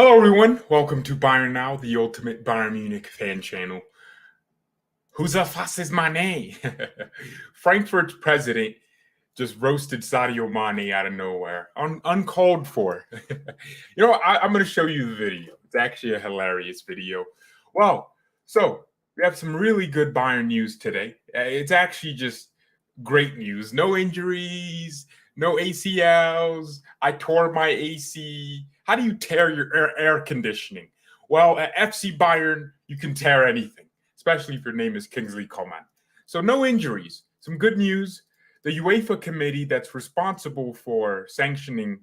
Hello, everyone. Welcome to BayernNow, the ultimate Bayern Munich fan channel. Who's a fuss is Mane? Frankfurt's president just roasted Sadio Mane out of nowhere, uncalled for. I'm going to show you the video. It's actually a hilarious video. Well, so we have some really good Bayern news today. It's actually just great news. No injuries, no ACLs. I tore my AC. How do you tear your air conditioning? Well, at FC Bayern, you can tear anything, especially if your name is Kingsley Coman. So no injuries. Some good news. The UEFA committee that's responsible for sanctioning,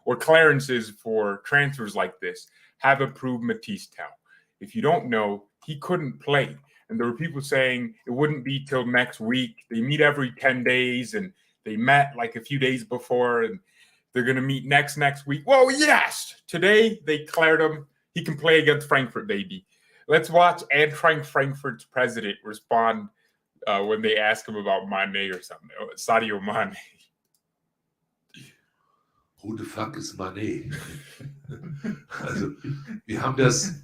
or clearances for transfers like this have approved Mathys Tel. If you don't know, he couldn't play. And there were people saying it wouldn't be till next week. They meet every 10 days, and they met like a few days before, and they're going to meet next week. Well, yes. Today, they cleared him. He can play against Frankfurt, baby. Let's watch Eintracht Frankfurt's president respond when they ask him about Mane or something. Sadio Mane. Who the fuck is Mane? Also, wir haben das.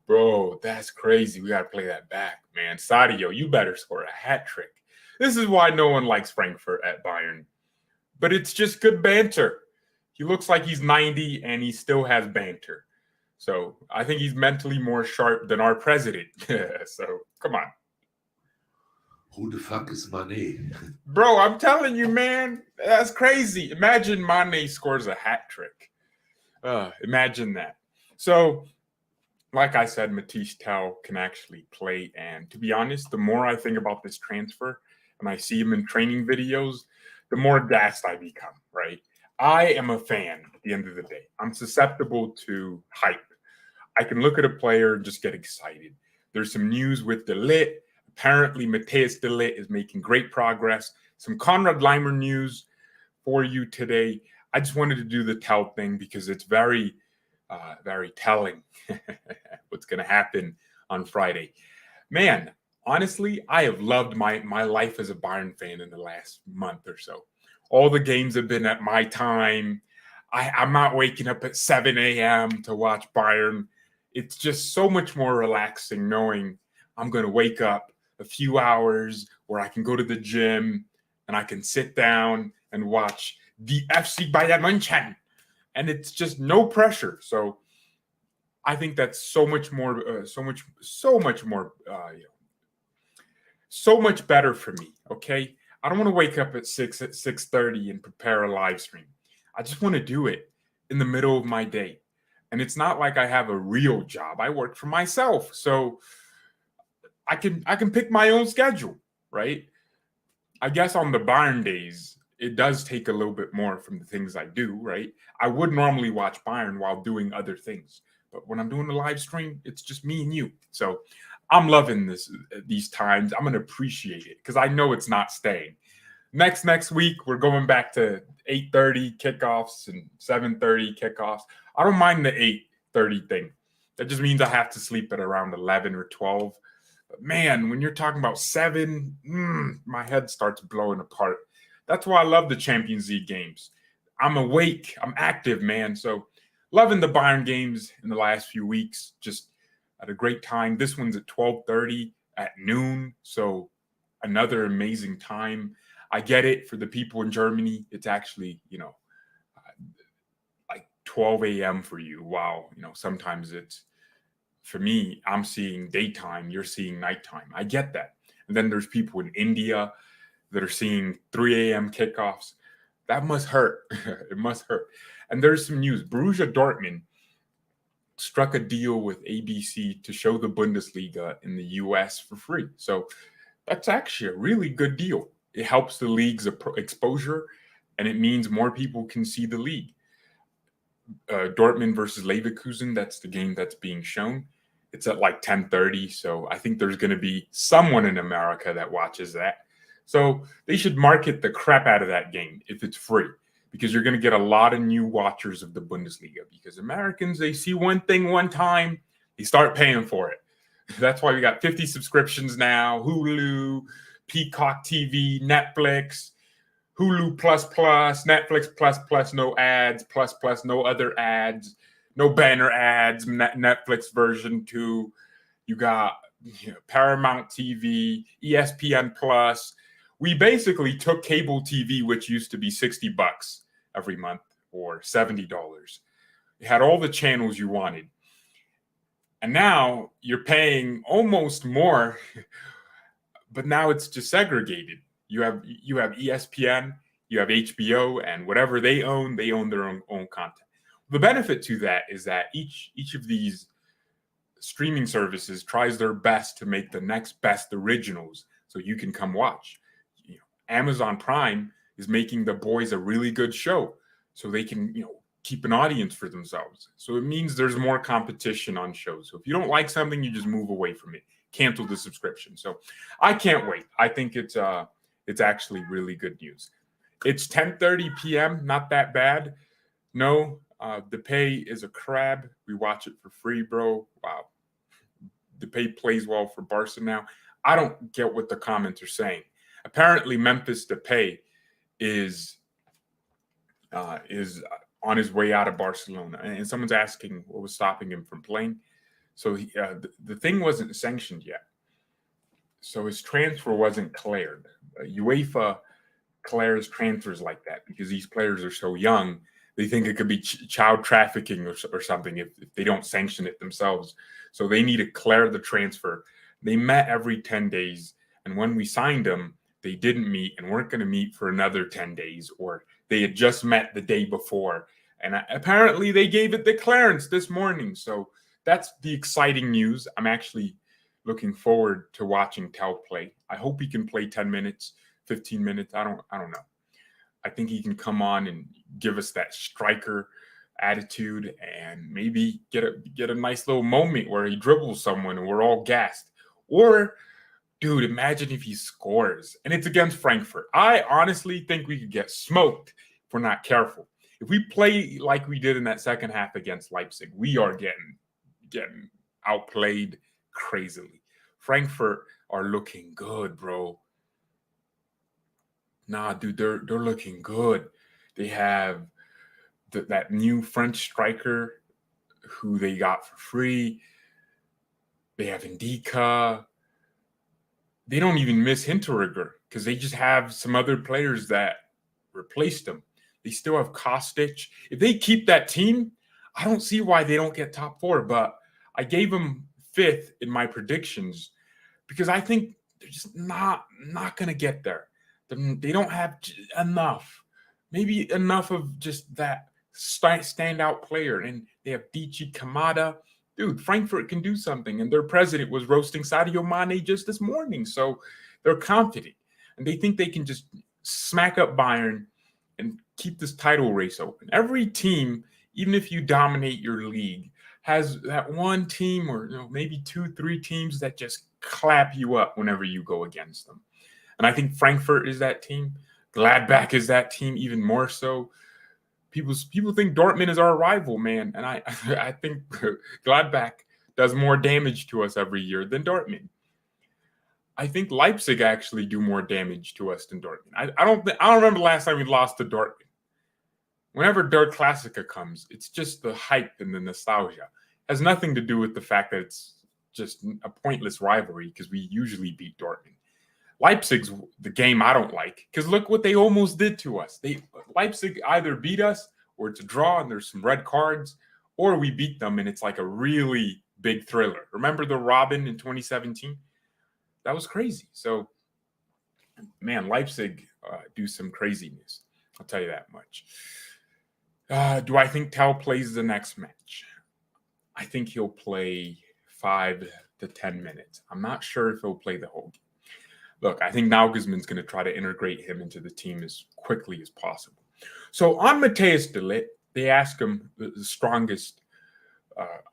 Bro, that's crazy. We got to play that back, man. Sadio, you better score a hat trick. This is why no one likes Frankfurt at Bayern. But it's just good banter. He looks like he's 90 and he still has banter. So I think he's mentally more sharp than our president. So come on. Who the fuck is Mane? Bro, I'm telling you, man, that's crazy. Imagine Mane scores a hat trick. Imagine that. So, like I said, Mathys Tel can actually play. And to be honest, the more I think about this transfer and I see him in training videos, the more gassed I become, right? I am a fan at the end of the day. I'm susceptible to hype. I can look at a player and just get excited. There's some news with Ligt. Apparently, Mathys Tel is making great progress. Some Konrad Laimer news for you today. I just wanted to do the Tel thing because it's very, very telling what's going to happen on Friday. Man, honestly, I have loved my life as a Bayern fan in the last month or so. All the games have been at my time. I'm not waking up at 7 a.m. to watch Bayern. It's just so much more relaxing knowing I'm going to wake up a few hours where I can go to the gym and I can sit down and watch the FC Bayern Munich. And it's just no pressure. So I think that's so much more, so much better for me. Okay. I don't want to wake up at 6:30 and prepare a live stream. I just want to do it in the middle of my day. And it's not like I have a real job. I work for myself. So I can pick my own schedule, right? I guess on the Bayern days, it does take a little bit more from the things I do, right? I would normally watch Bayern while doing other things. But when I'm doing a live stream, it's just me and you. So I'm loving these times. I'm going to appreciate it because I know it's not staying. Next week, we're going back to 8:30 kickoffs and 7:30 kickoffs. I don't mind the 8:30 thing. That just means I have to sleep at around 11 or 12. But man, when you're talking about 7, my head starts blowing apart. That's why I love the Champions League games. I'm awake. I'm active, man. So loving the Bayern games in the last few weeks. Just at a great time. This one's at 12:30 at noon. So another amazing time. I get it for the people in Germany. It's actually, like 12 a.m. for you. Wow. Sometimes it's, for me, I'm seeing daytime. You're seeing nighttime. I get that. And then there's people in India that are seeing 3 a.m. kickoffs. That must hurt. It must hurt. And there's some news. Borussia Dortmund struck a deal with ABC to show the Bundesliga in the US for free. So that's actually a really good deal. It helps the league's exposure, and it means more people can see the league. Dortmund versus Leverkusen, that's the game that's being shown. It's at like 10:30, so I think there's going to be someone in America that watches that. So they should market the crap out of that game if it's free, because you're going to get a lot of new watchers of the Bundesliga, because Americans, they see one thing one time, they start paying for it. That's why we got 50 subscriptions now, Hulu, Peacock TV, Netflix. Hulu plus, Netflix plus, no ads, plus, no other ads, no banner ads, Netflix version 2. You got Paramount TV, ESPN plus. We basically took cable TV, which used to be $60 every month or $70. It had all the channels you wanted. And now you're paying almost more, but now it's just segregated. You have ESPN, you have HBO, and whatever they own their own content. The benefit to that is that each of these streaming services tries their best to make the next best originals so you can come watch. Amazon Prime is making The Boys a really good show so they can, keep an audience for themselves. So it means there's more competition on shows. So if you don't like something, you just move away from it. Cancel the subscription. So I can't wait. I think it's actually really good news. It's 10:30 p.m. Not that bad. No, the pay is a crab. We watch it for free, bro. Wow. The pay plays well for Barca now. I don't get what the comments are saying. Apparently, Memphis Depay is on his way out of Barcelona, and someone's asking what was stopping him from playing. So the thing wasn't sanctioned yet, so his transfer wasn't cleared. UEFA clears transfers like that because these players are so young. They think it could be child trafficking or something if they don't sanction it themselves. So they need to clear the transfer. They met every 10 days, and when we signed them, they didn't meet and weren't going to meet for another 10 days, or they had just met the day before. And apparently they gave it the clearance this morning. So that's the exciting news. I'm actually looking forward to watching Tel play. I hope he can play 10 minutes, 15 minutes. I don't know. I think he can come on and give us that striker attitude and maybe get a nice little moment where he dribbles someone and we're all gassed. Or, dude, imagine if he scores and it's against Frankfurt. I honestly think we could get smoked if we're not careful. If we play like we did in that second half against Leipzig, we are getting outplayed crazily. Frankfurt are looking good, bro. Nah, dude, they're looking good. They have that new French striker who they got for free. They have Indika. They don't even miss Hinteregger because they just have some other players that replaced them. They still have Kostic. If they keep that team, I don't see why they don't get top 4. But I gave them 5th in my predictions because I think they're just not going to get there. They don't have enough. Maybe enough of just that standout player. And they have Dichi Kamada. Dude, Frankfurt can do something. And their president was roasting Sadio Mane just this morning. So they're confident. And they think they can just smack up Bayern and keep this title race open. Every team, even if you dominate your league, has that one team or maybe 2-3 teams that just clap you up whenever you go against them. And I think Frankfurt is that team. Gladbach is that team even more so. People think Dortmund is our rival, man. And I think Gladbach does more damage to us every year than Dortmund. I think Leipzig actually do more damage to us than Dortmund. I don't remember the last time we lost to Dortmund. Whenever Der Klassiker comes, it's just the hype and the nostalgia. It has nothing to do with the fact that it's just a pointless rivalry because we usually beat Dortmund. Leipzig's the game I don't like because look what they almost did to us. Leipzig either beat us or it's a draw and there's some red cards, or we beat them and it's like a really big thriller. Remember the Robin in 2017? That was crazy. So, man, Leipzig do some craziness. I'll tell you that much. Do I think Tel plays the next match? I think he'll play 5 to 10 minutes. I'm not sure if he'll play the whole game. Look, I think Nagelsmann's going to try to integrate him into the team as quickly as possible. So on Mathys Tel, they ask him the strongest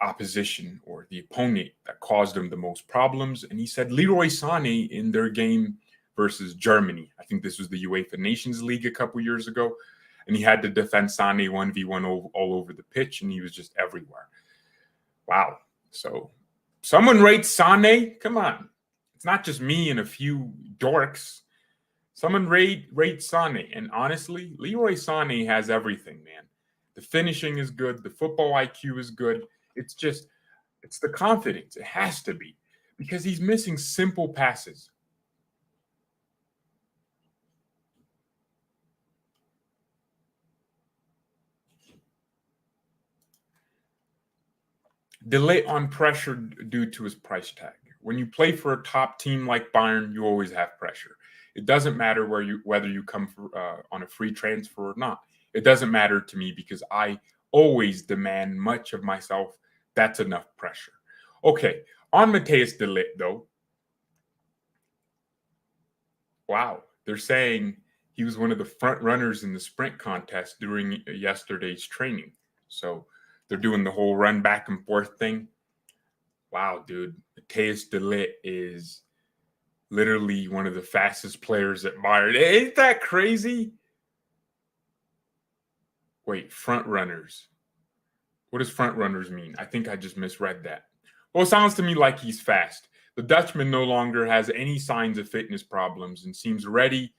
opposition or the opponent that caused him the most problems. And he said Leroy Sané in their game versus Germany. I think this was the UEFA Nations League a couple years ago. And he had to defend Sané 1v1 all over the pitch, and he was just everywhere. Wow. So someone rates Sané? Come on. It's not just me and a few dorks. Someone rate Sane, and honestly, Leroy Sane has everything, man. The finishing is good. The football IQ is good. It's the confidence. It has to be because he's missing simple passes. Delay on pressure due to his price tag. When you play for a top team like Bayern, you always have pressure. It doesn't matter whether you come on a free transfer or not. It doesn't matter to me because I always demand much of myself. That's enough pressure. Okay, on Mathys Tel though. Wow, they're saying he was one of the front runners in the sprint contest during yesterday's training. So they're doing the whole run back and forth thing. Wow, dude. Mathys Tel is literally one of the fastest players at Bayern. Ain't that crazy? Wait, front runners. What does front runners mean? I think I just misread that. Well, it sounds to me like he's fast. The Dutchman no longer has any signs of fitness problems and seems ready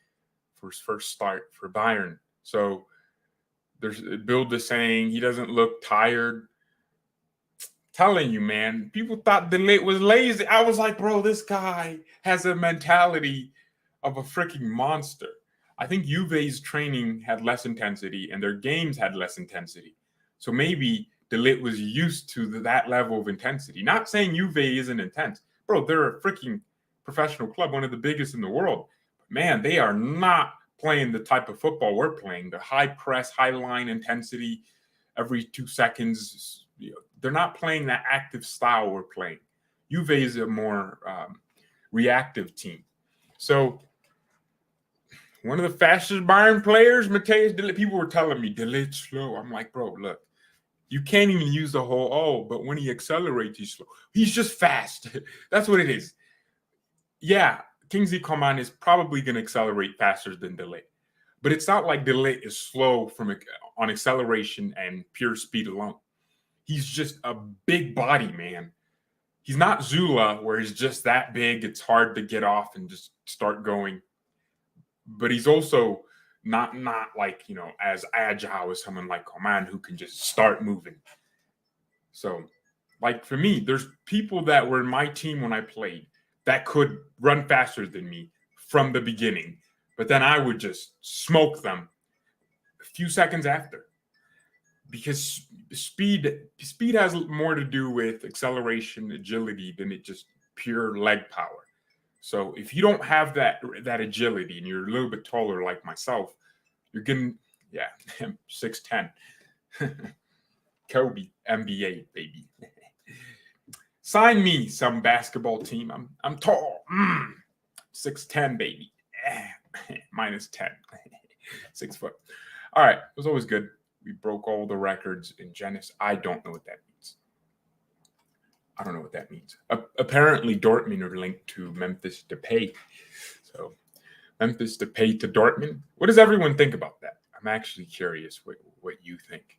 for his first start for Bayern. So there's Bild is saying he doesn't look tired. Telling you, man, people thought Ligt was lazy. I was like, bro, this guy has a mentality of a freaking monster. I think Juve's training had less intensity and their games had less intensity. So maybe Ligt was used to that level of intensity. Not saying Juve isn't intense. Bro, they're a freaking professional club, one of the biggest in the world. But man, they are not playing the type of football we're playing. The high press, high line intensity every 2 seconds. They're not playing that active style we're playing. Juve is a more reactive team. So one of the fastest Bayern players, Mathys Tel, people were telling me, Ligt slow. I'm like, bro, look, you can't even use the whole, but when he accelerates, he's slow. He's just fast. That's what it is. Yeah, Kingsley Coman is probably going to accelerate faster than Ligt. But it's not like Ligt is slow on acceleration and pure speed alone. He's just a big body, man. He's not Zula, where he's just that big. It's hard to get off and just start going. But he's also not like, as agile as someone like Coman who can just start moving. So, like for me, there's people that were in my team when I played that could run faster than me from the beginning. But then I would just smoke them a few seconds after. Because speed has more to do with acceleration, agility than it just pure leg power. So if you don't have that agility and you're a little bit taller like myself, you're getting 6'10". Kobe, NBA, baby. Sign me some basketball team. I'm tall. 6'10", baby. Minus 10. 6 foot. All right. It was always good. We broke all the records in Genesis. I don't know what that means. Apparently, Dortmund are linked to Memphis Depay. So, Memphis Depay to Dortmund. What does everyone think about that? I'm actually curious what you think.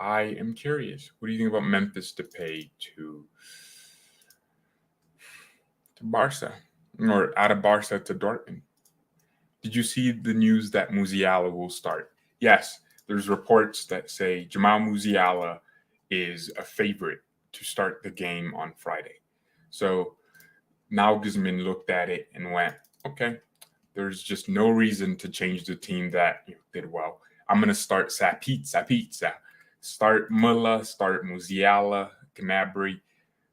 I am curious. What do you think about Memphis Depay to Barca? Or out of Barca to Dortmund? Did you see the news that Musiala will start? Yes. There's reports that say Jamal Musiala is a favorite to start the game on Friday. So Nagelsmann looked at it and went, okay, there's just no reason to change the team that did well. I'm going to start Sapitza, start Muller, start Musiala, Gnabry.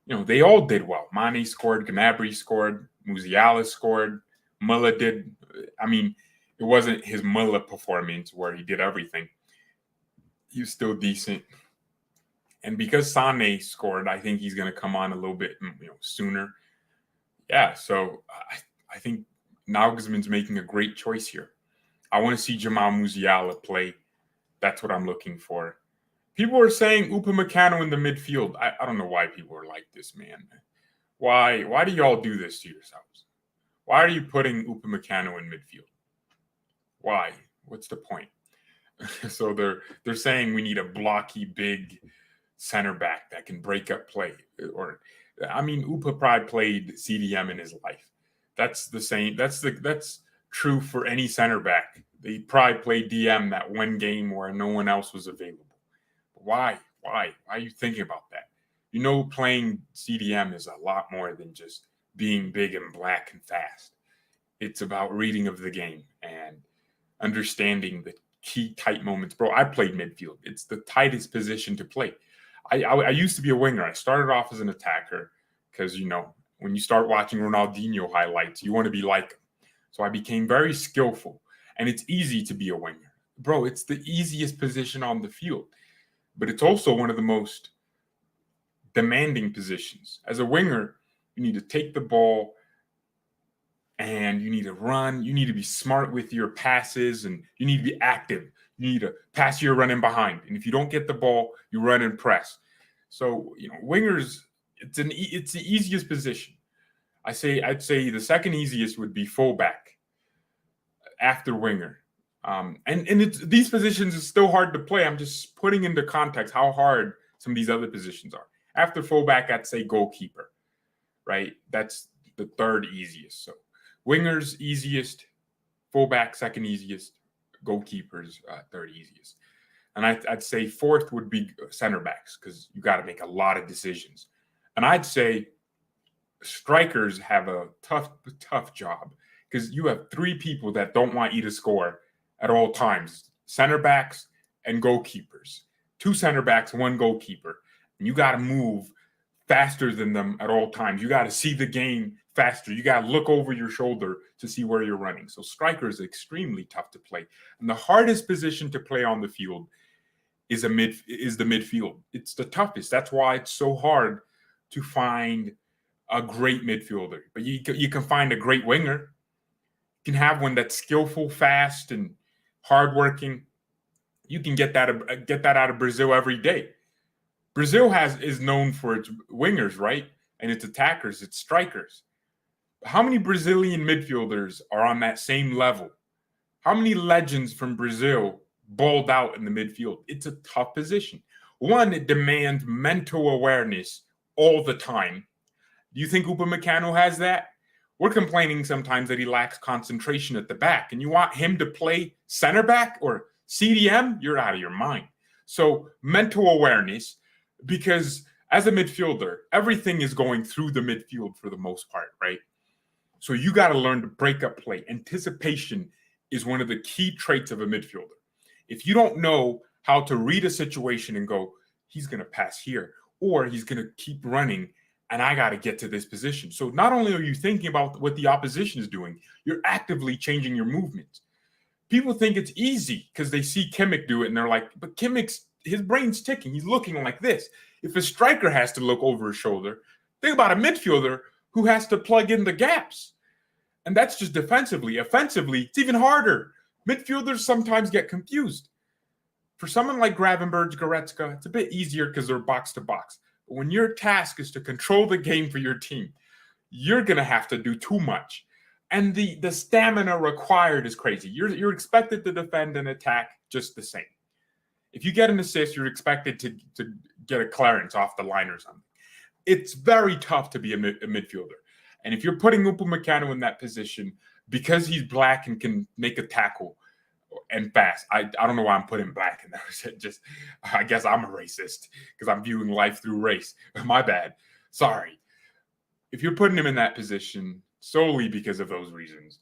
They all did well. Mane scored, Gnabry scored, Musiala scored, Muller did. I mean, it wasn't his Muller performance where he did everything. He was still decent. And because Sane scored, I think he's going to come on a little bit sooner. Yeah, so I think Nagelsmann's making a great choice here. I want to see Jamal Musiala play. That's what I'm looking for. People are saying Upamecano in the midfield. I don't know why people are like this, man. Why do y'all do this to yourselves? Why are you putting Upamecano in midfield? Why? What's the point? So they're saying we need a blocky, big center back that can break up play. Upa probably played CDM in his life. That's the same. That's true for any center back. They probably played DM that one game where no one else was available. Why? Why are you thinking about that? You know, playing CDM is a lot more than just being big and black and fast. It's about reading of the game and understanding the key tight moments. Bro, I played midfield. It's the tightest position to play. I used to be a winger. I started off as an attacker because, you know, when you start watching Ronaldinho highlights, you want to be like him. So I became very skillful. And it's easy to be a winger. Bro, it's the easiest position on the field. But it's also one of the most demanding positions. As a winger, you need to take the ball and you need to run. You need to be smart with your passes and you need to be active. You need to pass your running behind. And if you don't get the ball, you run and press. So, you know, wingers, it's the easiest position. I'd say the second easiest would be fullback after winger. These positions is still hard to play. I'm just putting into context how hard some of these other positions are. After fullback, I'd say goalkeeper, right? That's the third easiest. So wingers easiest, fullback second easiest, goalkeepers third easiest. And I'd say fourth would be center backs because you got to make a lot of decisions. And I'd say strikers have a tough job because you have three people that don't want you to score at all times: center backs and goalkeepers. Two center backs, one goalkeeper. And you got to move faster than them at all times. You got to see the game faster. You got to look over your shoulder to see where you're running. So striker is extremely tough to play. And the hardest position to play on the field is the midfield. It's the toughest. That's why it's so hard to find a great midfielder. But you can find a great winger. You can have one that's skillful, fast, and hardworking. You can get that out of Brazil every day. Brazil is known for its wingers, right? And its attackers, its strikers. How many Brazilian midfielders are on that same level? How many legends from Brazil balled out in the midfield? It's a tough position. One, it demands mental awareness all the time. Do you think Upamecano has that? We're complaining sometimes that he lacks concentration at the back, and you want him to play center back or CDM? You're out of your mind. So mental awareness, because as a midfielder, everything is going through the midfield for the most part, right? So you got to learn to break up play. Anticipation is one of the key traits of a midfielder. If you don't know how to read a situation and go, he's going to pass here, or he's going to keep running, and I got to get to this position. So not only are you thinking about what the opposition is doing, you're actively changing your movements. People think it's easy because they see Kimmich do it, and they're like, but Kimmich's, his brain's ticking. He's looking like this. If a striker has to look over his shoulder, think about a midfielder who has to plug in the gaps. And that's just defensively. Offensively, it's even harder. Midfielders sometimes get confused. For someone like Gravenberch, Goretzka, it's a bit easier because they're box to box. But when your task is to control the game for your team, you're going to have to do too much. And the stamina required is crazy. You're expected to defend and attack just the same. If you get an assist, you're expected to get a clearance off the line or something. It's very tough to be a midfielder. And if you're putting Upamecano in that position, because he's black and can make a tackle and fast, I don't know why I'm putting black in there. Just, I guess I'm a racist because I'm viewing life through race. My bad. Sorry. If you're putting him in that position solely because of those reasons,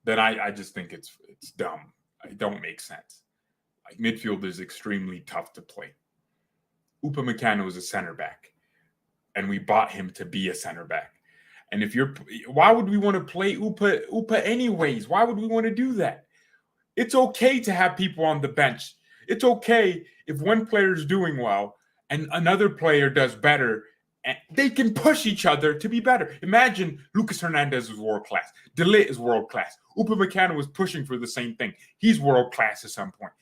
then I just think it's dumb. It don't make sense. Like, midfield is extremely tough to play. Upamecano is a center back, and we bought him to be a center back. And why would we want to play Upa anyways? Why would we want to do that? It's okay to have people on the bench. It's okay if one player is doing well and another player does better, and they can push each other to be better. Imagine Lucas Hernandez is world class. De Ligt is world class. Upamecano is pushing for the same thing. He's world class at some point.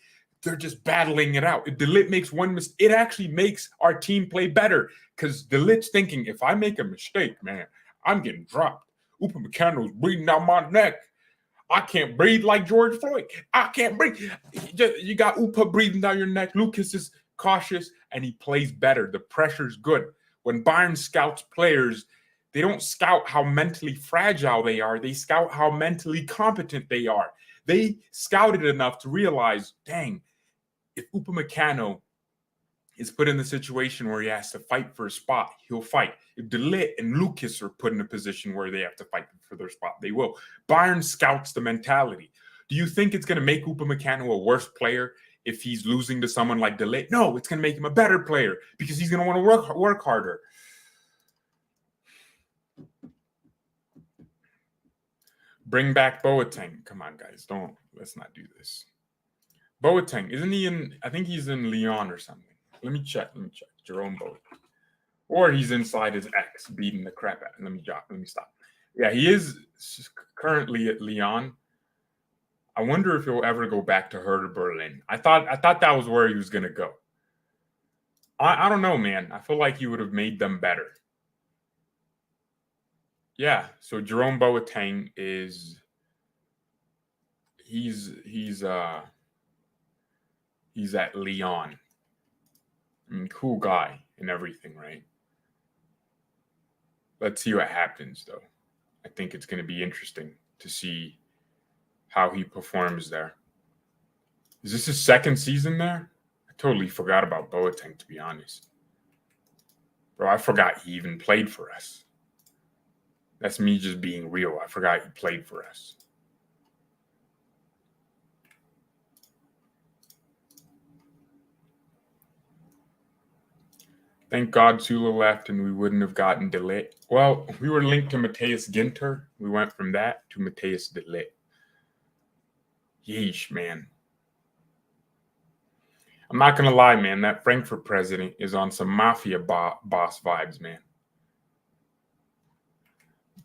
They're just battling it out. If De Ligt makes one mistake, it actually makes our team play better because De Ligt's thinking, if I make a mistake, man, I'm getting dropped. Upamecano's breathing down my neck. I can't breathe like George Floyd. I can't breathe. You got Upa breathing down your neck. Lucas is cautious, and he plays better. The pressure's good. When Bayern scouts players, They don't scout how mentally fragile they are. They scout how mentally competent they are. They scouted enough to realize, dang, if Upamecano is put in the situation where he has to fight for a spot, he'll fight. If De Ligt and Lucas are put in a position where they have to fight for their spot, they will. Bayern scouts the mentality. Do you think it's going to make Upamecano a worse player if he's losing to someone like De Ligt? No, it's going to make him a better player because he's going to want to work harder. Bring back Boateng. Come on, guys. Let's not do this. Boateng, isn't he in, I think he's in Lyon or something. Let me check. Jerome Boateng. Or he's inside his ex, beating the crap out. Let me stop. Yeah, he is currently at Lyon. I wonder if he'll ever go back to Hertha Berlin. I thought that was where he was going to go. I don't know, man. I feel like he would have made them better. Yeah, so Jerome Boateng is he's at Lyon. I mean, cool guy and everything, right? Let's see what happens, though. I think it's going to be interesting to see how he performs there. Is this his second season there? I totally forgot about Boateng, to be honest. Bro, I forgot he even played for us. That's me just being real. I forgot he played for us. Thank God Sula left and we wouldn't have gotten De Ligt. Well, we were linked to Matthias Ginter. We went from that to Matthias De Ligt. Yeesh, man. I'm not going to lie, man. That Frankfurt president is on some mafia boss vibes, man.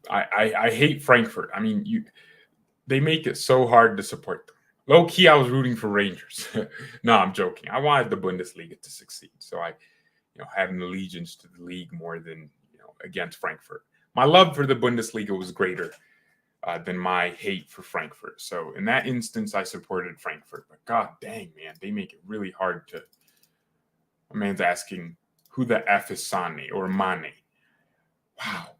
I hate Frankfurt. I mean, they make it so hard to support them. Low key, I was rooting for Rangers. No, I'm joking. I wanted the Bundesliga to succeed, so I, had an allegiance to the league more than against Frankfurt. My love for the Bundesliga was greater than my hate for Frankfurt. So in that instance, I supported Frankfurt. But god dang, man, they make it really hard to. A man's asking, who the F is Sane or Mane? Wow.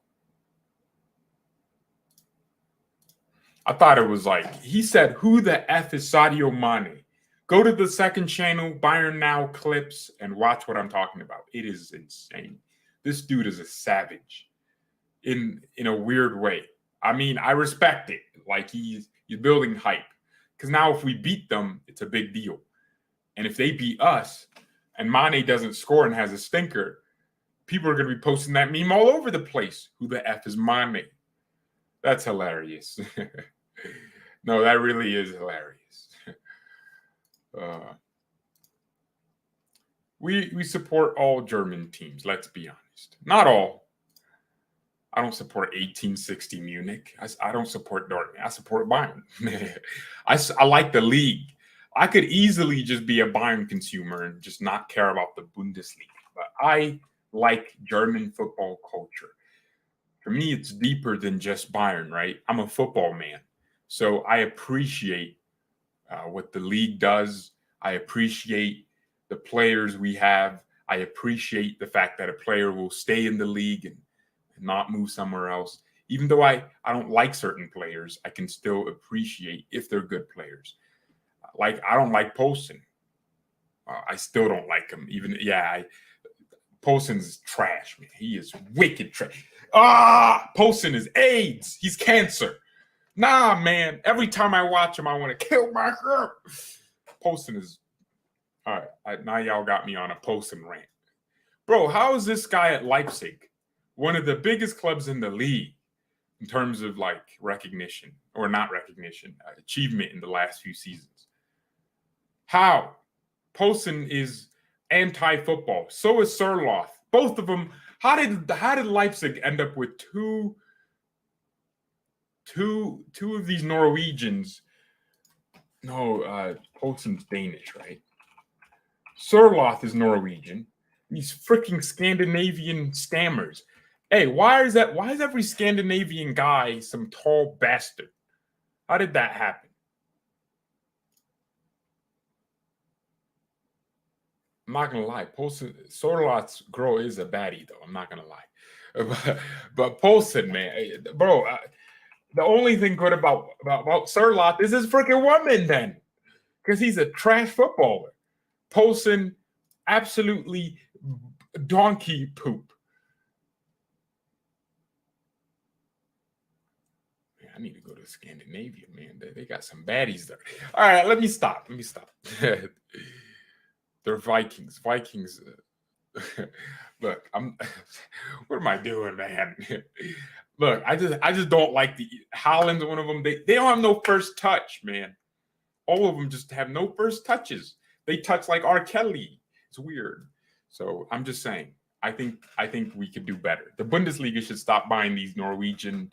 I thought it was like, he said, who the F is Sadio Mane? Go to the second channel, BayernNow clips, and watch what I'm talking about. It is insane. This dude is a savage in a weird way. I mean, I respect it. Like, he's building hype. Because now if we beat them, it's a big deal. And if they beat us, and Mane doesn't score and has a stinker, people are going to be posting that meme all over the place. Who the F is Mane? That's hilarious. No, that really is hilarious. We support all German teams, let's be honest. Not all. I don't support 1860 Munich. I don't support Dortmund. I support Bayern. I like the league. I could easily just be a Bayern consumer and just not care about the Bundesliga. But I like German football culture. For me, it's deeper than just Bayern, right? I'm a football man. So I appreciate what the league does. I appreciate the players we have. I appreciate the fact that a player will stay in the league and not move somewhere else. Even though I don't like certain players, I can still appreciate if they're good players. Like, I don't like Poulsen. I still don't like him. Poulsen's trash, man. He is wicked trash. Poulsen is AIDS. He's cancer. Nah, man. Every time I watch him, I want to kill myself. Poulsen is... All right. Now y'all got me on a Poulsen rant. Bro, how is this guy at Leipzig, one of the biggest clubs in the league in terms of, like, recognition, or not recognition, achievement in the last few seasons? How? Poulsen is anti-football. So is Sørloth. Both of them. How did Leipzig end up with two of these Norwegians? No, Poulsen's Danish, right? Sørloth is Norwegian. These freaking Scandinavian stammers. Hey, why is every Scandinavian guy some tall bastard? How did that happen? I'm not gonna lie. Sørloth's girl is a baddie, though. I'm not gonna lie. But Poulsen, man, bro, the only thing good about Sørloth is his freaking woman, then, because he's a trash footballer. Poulsen, absolutely donkey poop. Man, I need to go to Scandinavia, man. They got some baddies there. All right, let me stop. They're Vikings. Look, what am I doing, man? Look, I just don't like the Holland's one of them. They don't have no first touch, man. All of them just have no first touches. They touch like R. Kelly. It's weird. So I'm just saying, I think we could do better. The Bundesliga should stop buying these Norwegian,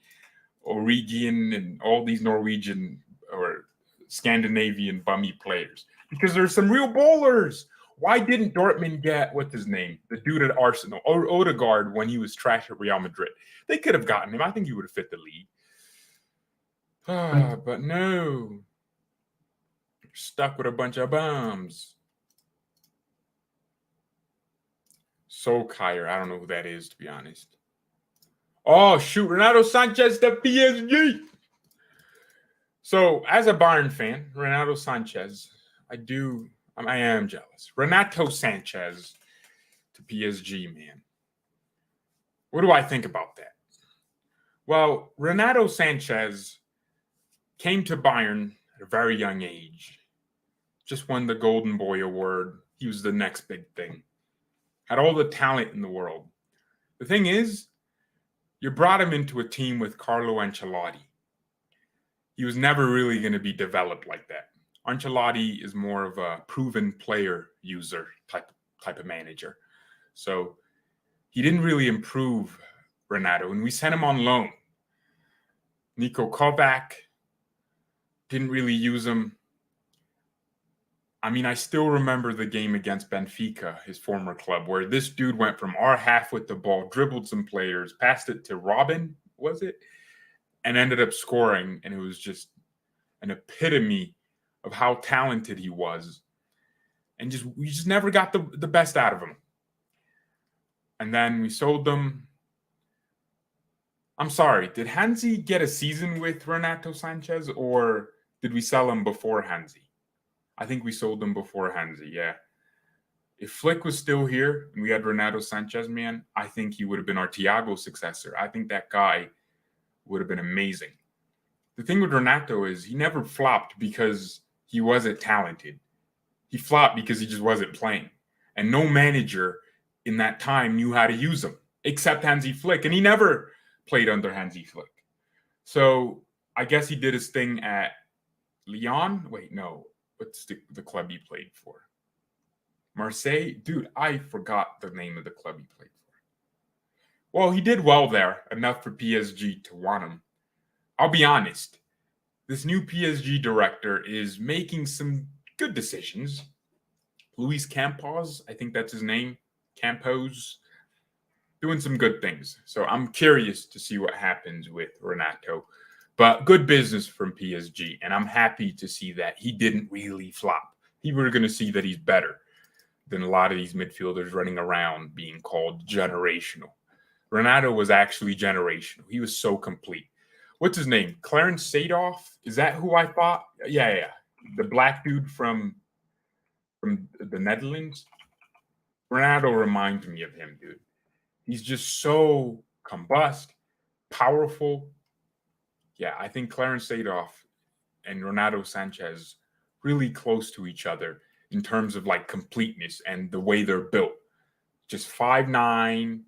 and all these Norwegian or Scandinavian bummy players, because there's some real bowlers. Why didn't Dortmund get, what's his name, the dude at Arsenal, or Odegaard, when he was trash at Real Madrid? They could have gotten him. I think he would have fit the league. But no. You're stuck with a bunch of bums. Solskjaer, I don't know who that is, to be honest. Oh, shoot, Renato Sanches to PSG. So, as a Bayern fan, Renato Sanches, I am jealous. Renato Sanches to PSG, man. What do I think about that? Well, Renato Sanches came to Bayern at a very young age. Just won the Golden Boy Award. He was the next big thing. Had all the talent in the world. The thing is, you brought him into a team with Carlo Ancelotti. He was never really going to be developed like that. Ancelotti is more of a proven player user type of manager. So he didn't really improve Renato, and we sent him on loan. Niko Kovac didn't really use him. I mean, I still remember the game against Benfica, his former club, where this dude went from our half with the ball, dribbled some players, passed it to Robin, was it? And ended up scoring, and it was just an epitome of how talented he was. And we just never got the best out of him. And then we sold them. I'm sorry, did Hansi get a season with Renato Sanches, or did we sell him before Hansi? I think we sold him before Hansi, yeah. If Flick was still here and we had Renato Sanches, man, I think he would have been our Thiago successor. I think that guy would have been amazing. The thing with Renato is he never flopped because he wasn't talented. He flopped because he just wasn't playing. And no manager in that time knew how to use him, except Hansi Flick. And he never played under Hansi Flick. So I guess he did his thing at Lyon. Wait, no. What's the club he played for? Marseille? Dude, I forgot the name of the club he played for. Well, he did well there, enough for PSG to want him. I'll be honest. This new PSG director is making some good decisions. Luis Campos, I think that's his name. Campos, doing some good things. So I'm curious to see what happens with Renato. But good business from PSG, and I'm happy to see that he didn't really flop. People are going to see that he's better than a lot of these midfielders running around being called generational. Renato was actually generational. He was so complete. What's his name? Clarence Seedorf? Is that who I thought? Yeah. The black dude from the Netherlands. Renato reminds me of him, dude. He's just so combust, powerful. Yeah, I think Clarence Seedorf and Renato Sanches really close to each other in terms of like completeness and the way they're built. Just 5'9",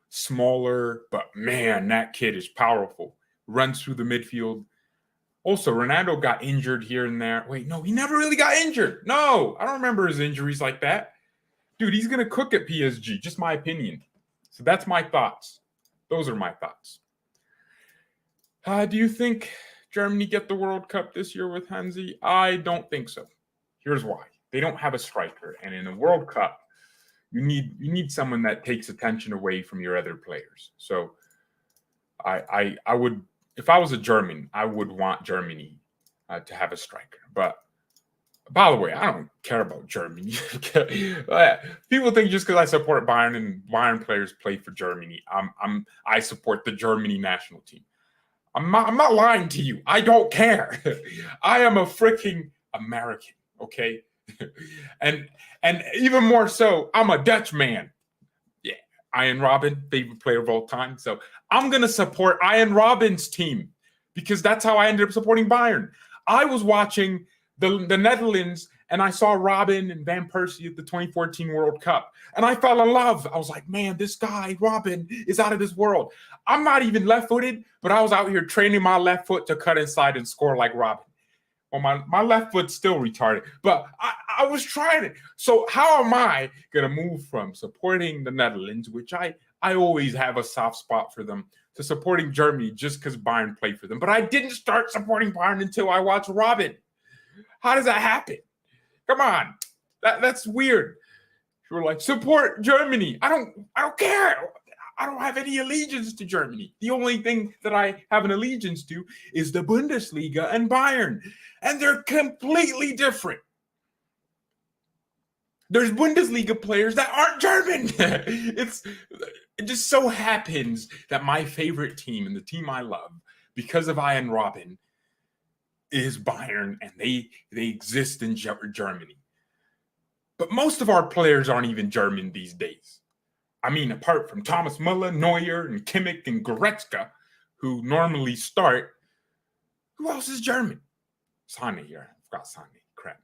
smaller, but man, that kid is powerful. Runs through the midfield. Also, Renato got injured here and there. Wait, no, he never really got injured. No, I don't remember his injuries like that. Dude, he's going to cook at PSG, just my opinion. So that's my thoughts. Those are my thoughts. Do you think Germany get the World Cup this year with Hansi? I don't think so. Here's why. They don't have a striker. And in a World Cup, you need someone that takes attention away from your other players. So I would, if I was a German, I would want Germany to have a striker. But By the way, I don't care about Germany. People think just because I support Bayern and Bayern players play for Germany, I support the Germany national team. I'm not lying to you. I don't care. I am a freaking American, okay? and even more so, I'm a Dutch man. Yeah, Ian Robin, favorite player of all time. So I'm gonna support Ian Robin's team because that's how I ended up supporting Bayern. I was watching the Netherlands and I saw Robin and Van Persie at the 2014 World Cup. And I fell in love. I was like, man, this guy, Robin, is out of this world. I'm not even left-footed, but I was out here training my left foot to cut inside and score like Robin. Well, my left foot's still retarded, but I was trying it. So how am I going to move from supporting the Netherlands, which I always have a soft spot for them, to supporting Germany just because Bayern played for them? But I didn't start supporting Bayern until I watched Robin. How does that happen? Come on. That's weird. You're like, support Germany. I don't care. I don't have any allegiance to Germany. The only thing that I have an allegiance to is the Bundesliga and Bayern. And they're completely different. There's Bundesliga players that aren't German. It just so happens that my favorite team and the team I love, because of Ian Robin, is Bayern, and they exist in Germany. But most of our players aren't even German these days. I mean, apart from Thomas Müller, Neuer, and Kimmich, and Goretzka, who normally start, who else is German? Sane here. I forgot Sane. Crap.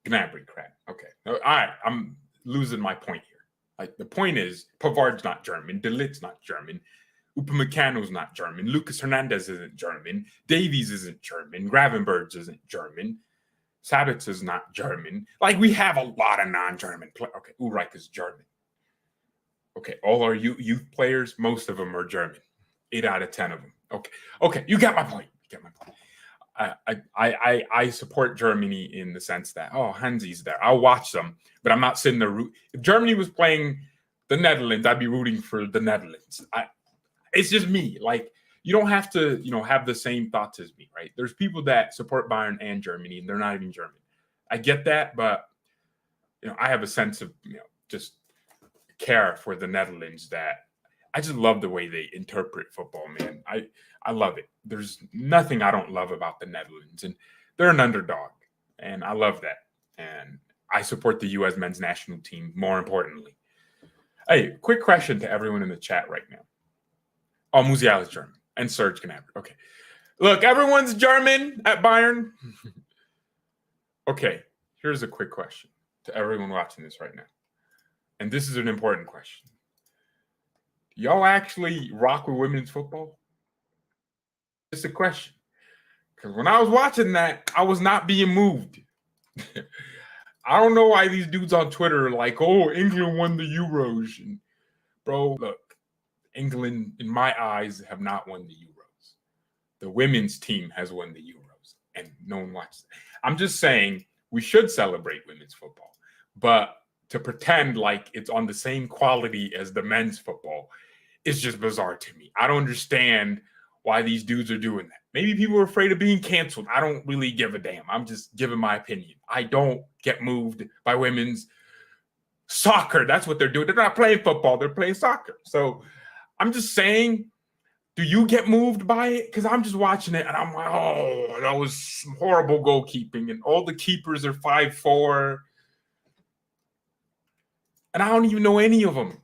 Gnabry, crap. Okay. All right. I'm losing my point here. Like, the point is, Pavard's not German. De Ligt's not German. Upamecano's not German. Lucas Hernandez isn't German. Davies isn't German. Gravenbergs isn't German. Sabitz is not German. Like, we have a lot of non-German players. Okay, Ulreich is German. Okay, all our youth players, most of them are German. 8 out of 10 of them. Okay, you got my point. I support Germany in the sense that, Hansi's there. I'll watch them, but I'm not sitting there. If Germany was playing the Netherlands, I'd be rooting for the Netherlands. It's just me. Like, you don't have to, have the same thoughts as me, right? There's people that support Bayern and Germany, and they're not even German. I get that, but, I have a sense of, just care for the Netherlands that I just love the way they interpret football, man. I love it. There's nothing I don't love about the Netherlands, and they're an underdog, and I love that. And I support the U.S. men's national team, more importantly. Hey, quick question to everyone in the chat right now. Oh, Musiala is German, and Serge Gnabry. Okay. Look, everyone's German at Bayern. Okay, here's a quick question to everyone watching this right now. And this is an important question. Do y'all actually rock with women's football? It's a question. Because when I was watching that, I was not being moved. I don't know why these dudes on Twitter are like, England won the Euros. And, bro, look. England, in my eyes, have not won the Euros. The women's team has won the Euros, and no one watches it. I'm just saying we should celebrate women's football, but to pretend like it's on the same quality as the men's football is just bizarre to me. I don't understand why these dudes are doing that. Maybe people are afraid of being canceled. I don't really give a damn. I'm just giving my opinion. I don't get moved by women's soccer. That's what they're doing. They're not playing football. They're playing soccer. So I'm just saying, do you get moved by it? Because I'm just watching it, and I'm like, that was some horrible goalkeeping, and all the keepers are 5'4", and I don't even know any of them.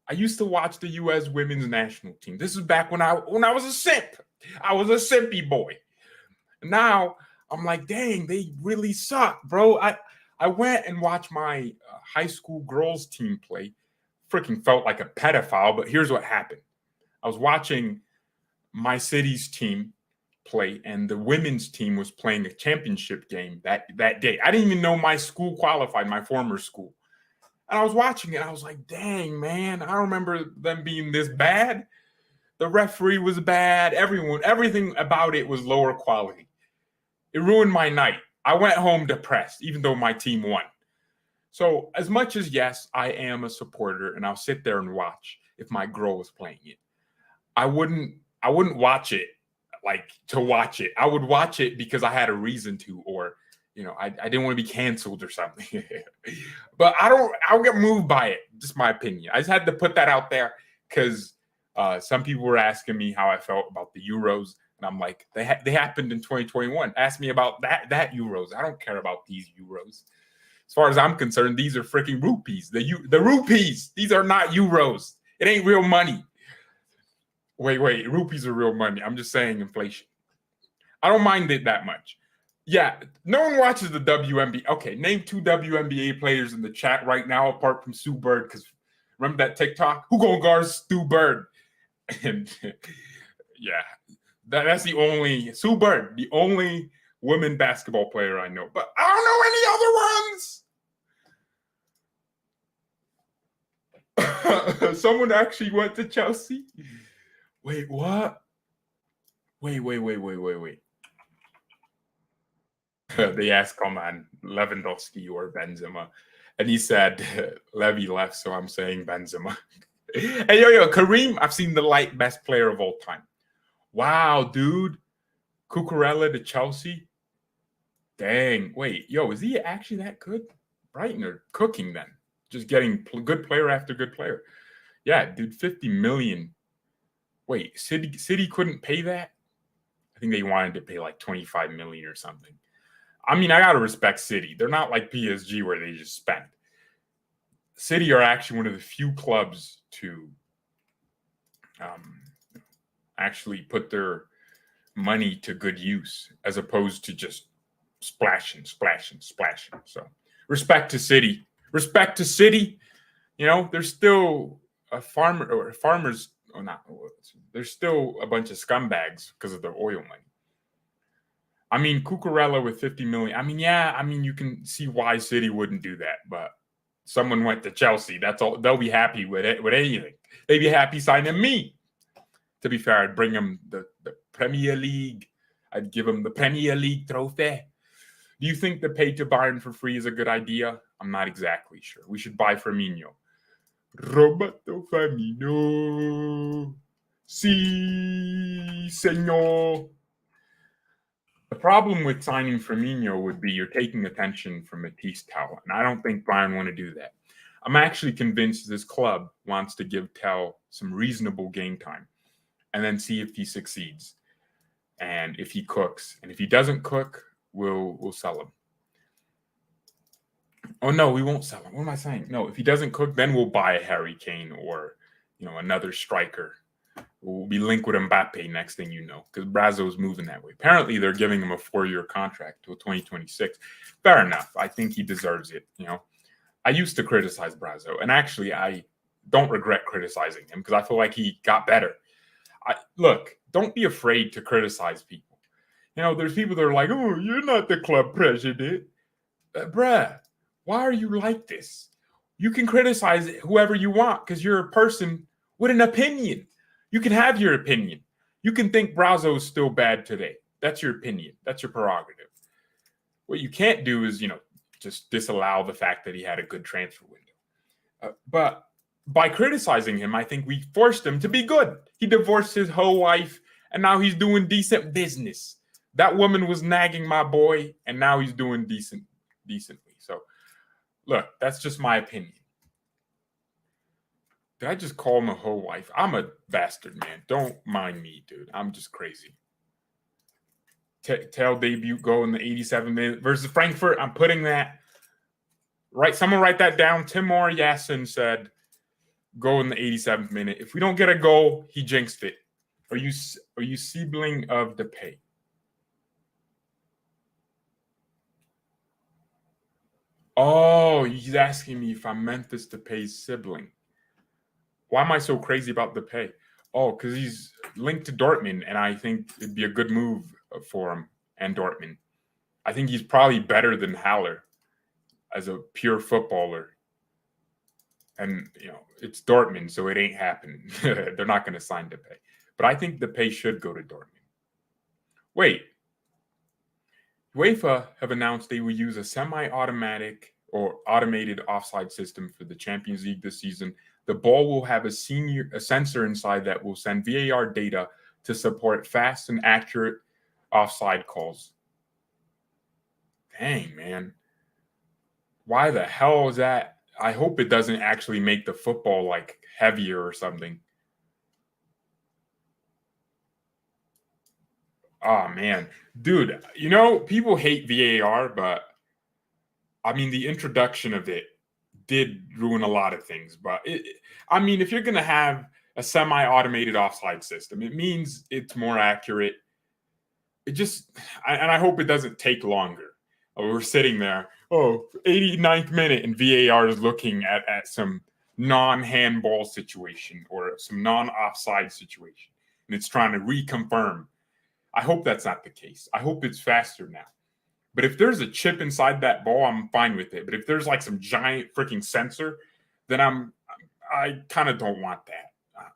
I used to watch the U.S. women's national team. This is back when I was a simp. I was a simpy boy. Now I'm like, dang, they really suck, bro. I went and watched my high school girls team play. Freaking felt like a pedophile, but here's what happened. I was watching my city's team play, and the women's team was playing a championship game that day. I didn't even know my school qualified, my former school. And I was watching it. I was like, dang, man, I remember them being this bad. The referee was bad. Everything about it was lower quality. It ruined my night. I went home depressed, even though my team won. So as much as, yes, I am a supporter and I'll sit there and watch if my girl was playing it, I wouldn't watch it like to watch it. I would watch it because I had a reason to, or I didn't want to be canceled or something. But I'll get moved by it. Just my opinion. I just had to put that out there because some people were asking me how I felt about the Euros. And I'm like, they happened in 2021. Ask me about that Euros. I don't care about these Euros. As far as I'm concerned, these are freaking rupees. The rupees. These are not Euros. It ain't real money. Wait. Rupees are real money. I'm just saying inflation. I don't mind it that much. Yeah, no one watches the WNBA. Okay, name 2 WNBA players in the chat right now apart from Sue Bird, because remember that TikTok? Who gonna guard Stu Bird? And yeah, that's the only Sue Bird, the only women basketball player I know. But I don't know any other ones. Someone actually went to Chelsea. Wait, what? Wait. They asked Coman, Lewandowski or Benzema. And he said, Levy left, so I'm saying Benzema. Hey, yo, Kareem, I've seen the light best player of all time. Wow, dude. Cucurella to Chelsea. Dang. Wait, is he actually that good? Brighton are cooking then. Just getting good player after good player. Yeah, dude, 50 million. Wait, City couldn't pay that? I think they wanted to pay like 25 million or something. I mean, I got to respect City. They're not like PSG where they just spend. City are actually one of the few clubs to actually put their money to good use as opposed to just splashing. So respect to City. There's still farmers. There's still a bunch of scumbags because of their oil money. I mean, Cucurella with 50 million. You can see why City wouldn't do that, but someone went to Chelsea. That's all. They'll be happy with it, with anything. They'd be happy signing me. To be fair, I'd bring them the Premier League. I'd give them the Premier League trophy. Do you think the pay to Bayern for free is a good idea? I'm not exactly sure. We should buy Firmino. Roberto Firmino. Si, señor. The problem with signing Firmino would be you're taking attention from Mathys Tel, and I don't think Bayern want to do that. I'm actually convinced this club wants to give Tel some reasonable game time and then see if he succeeds and if he cooks. And if he doesn't cook, we'll sell him. Oh, no, we won't sell him. What am I saying? No, if he doesn't cook, then we'll buy a Harry Kane or, another striker. We'll be linked with Mbappe next thing you know, because Brazzo's moving that way. Apparently, they're giving him a 4-year contract till 2026. Fair enough. I think he deserves it. I used to criticize Brazzo, and actually, I don't regret criticizing him because I feel like he got better. Look, don't be afraid to criticize people. There's people that are like, oh, you're not the club president. Bruh, why are you like this? You can criticize whoever you want because you're a person with an opinion. You can have your opinion. You can think Brazzo is still bad today. That's your opinion. That's your prerogative. What you can't do is, just disallow the fact that he had a good transfer window. But by criticizing him, I think we forced him to be good. He divorced his whole wife, and now he's doing decent business. That woman was nagging my boy, and now he's doing decently. So, look, that's just my opinion. Did I just call him a whole wife? I'm a bastard, man. Don't mind me, dude. I'm just crazy. Tel debut goal in the 87th minute versus Frankfurt. I'm putting that. Right, someone write that down. Timur Yasin said, goal in the 87th minute. If we don't get a goal, he jinxed it. Are you sibling of Depay? Oh, he's asking me if I'm Memphis Depay's sibling. Why am I so crazy about Depay? Oh, because he's linked to Dortmund, and I think it'd be a good move for him and Dortmund. I think he's probably better than Haller as a pure footballer. And, it's Dortmund, so it ain't happening. They're not going to sign Depay. But I think Depay should go to Dortmund. Wait. UEFA have announced they will use a semi-automatic or automated offside system for the Champions League this season. The ball will have a sensor inside that will send VAR data to support fast and accurate offside calls. Dang, man. Why the hell is that? I hope it doesn't actually make the football like heavier or something. Oh man, dude, people hate VAR, but I mean, the introduction of it did ruin a lot of things. But I mean, if you're going to have a semi-automated offside system, it means it's more accurate. And I hope it doesn't take longer. We're sitting there, 89th minute, and VAR is looking at some non-handball situation or some non-offside situation, and it's trying to reconfirm. I hope that's not the case. I hope it's faster now. But if there's a chip inside that ball, I'm fine with it. But if there's like some giant freaking sensor, then I kind of don't want that.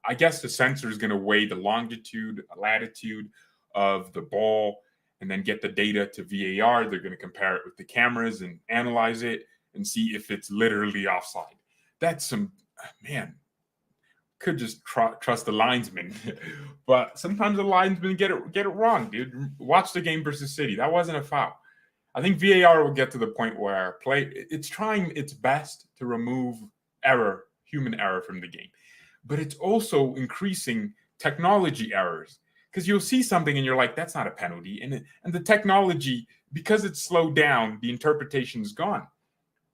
I guess the sensor is going to weigh the longitude, latitude of the ball, and then get the data to VAR. They're going to compare it with the cameras and analyze it and see if it's literally offside. That's man, could just trust the linesman. But sometimes the linesmen get it wrong, dude. Watch the game versus City. That wasn't a foul. I think VAR will get to the point where it's trying its best to remove human error from the game. But it's also increasing technology errors. Because you'll see something and you're like, that's not a penalty. And the technology, because it's slowed down, the interpretation is gone.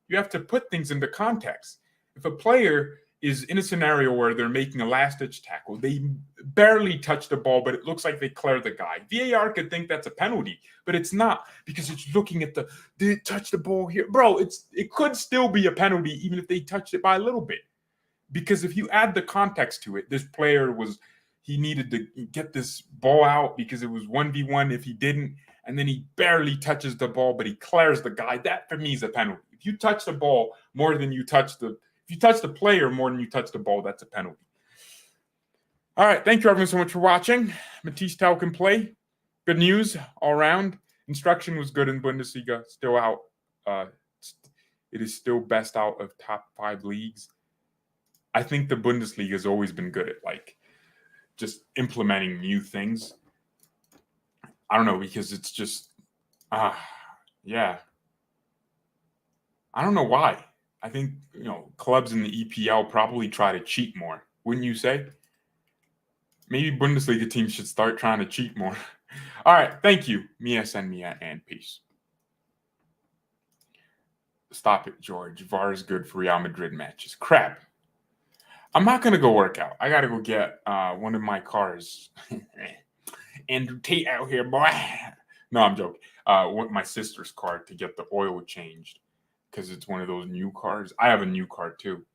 You have to put things into context. If a player is in a scenario where they're making a last-ditch tackle, they barely touch the ball, but it looks like they clear the guy. VAR could think that's a penalty, but it's not, because it's looking at did it touch the ball here? Bro, it could still be a penalty even if they touched it by a little bit. Because if you add the context to it, this player he needed to get this ball out because it was 1v1 if he didn't, and then he barely touches the ball, but he clears the guy. That, for me, is a penalty. If you touch the ball more than you touch if you touch the player more than you touch the ball, that's a penalty. All right. Thank you, everyone, so much for watching. Mathys Tel can play. Good news all around. Instruction was good in Bundesliga. Still out. It is still best out of top 5 leagues. I think the Bundesliga has always been good at just implementing new things. I don't know, because it's just, yeah. I don't know why. I think, clubs in the EPL probably try to cheat more. Wouldn't you say? Maybe Bundesliga teams should start trying to cheat more. All right. Thank you. Mia, send Mia, and peace. Stop it, George. VAR is good for Real Madrid matches. Crap. I'm not going to go work out. I got to go get one of my cars. Andrew Tate out here, boy. No, I'm joking. My sister's car to get the oil changed, because it's one of those new cars. I have a new car too.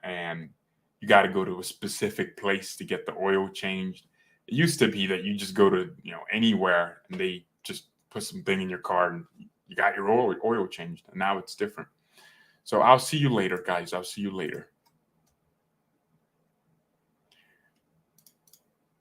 And you got to go to a specific place to get the oil changed. It used to be that you just go to, anywhere and they just put something in your car and you got your oil changed. And now it's different. So I'll see you later, guys. I'll see you later.